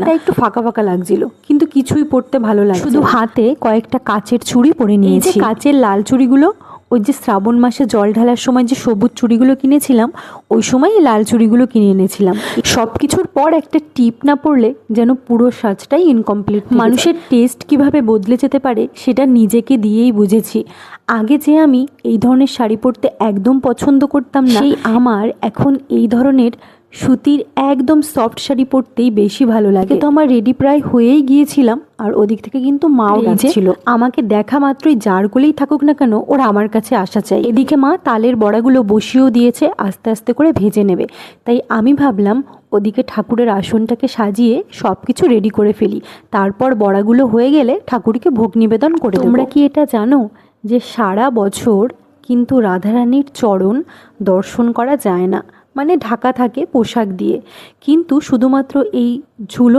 না, একটু ফাঁকা ফাঁকা লাগছিল, কিন্তু কিছুই পরতে ভালো লাগছে, শুধু হাতে কয়েকটা কাচের চুড়ি পরে নিয়েছি। কাচের লাল চুড়িগুলো ওই যে শ্রাবণ মাসে জল ঢালার সময় যে সবুজ চুড়িগুলো কিনেছিলাম, ওই সময় এই লাল চুড়িগুলো কিনে এনেছিলাম। সব কিছুর পর একটা টিপ না পড়লে যেন পুরো সাজটাই ইনকমপ্লিট। মানুষের টেস্ট কিভাবে বদলে যেতে পারে সেটা নিজেকে দিয়েই বুঝেছি। আগে যে আমি এই ধরনের শাড়ি পরতে একদম পছন্দ করতাম না, সেই আমার এখন এই ধরনের সুতির একদম সফট শাড়ি পরতেই বেশি ভালো লাগে। তো আমার রেডি প্রায় হয়েই গিয়েছিলাম, আর ওদিক থেকে কিন্তু মাও ডাকছিল। আমাকে দেখা মাত্রই যার কোলেই থাকুক না কেন, ওরা আমার কাছে আসা চাই। এদিকে মা তালের বড়াগুলো বসিয়েও দিয়েছে, আস্তে আস্তে করে ভেজে নেবে। তাই আমি ভাবলাম ওদিকে ঠাকুরের আসনটাকে সাজিয়ে সব কিছু রেডি করে ফেলি, তারপর বড়াগুলো হয়ে গেলে ঠাকুরকে ভোগ নিবেদন করে দেব। তোমরা কি এটা জানো যে সারা বছর কিন্তু রাধারানীর চরণ দর্শন করা যায় না, মানে ঢাকা থাকে পোশাক দিয়ে, কিন্তু শুধুমাত্র এই ঝুলন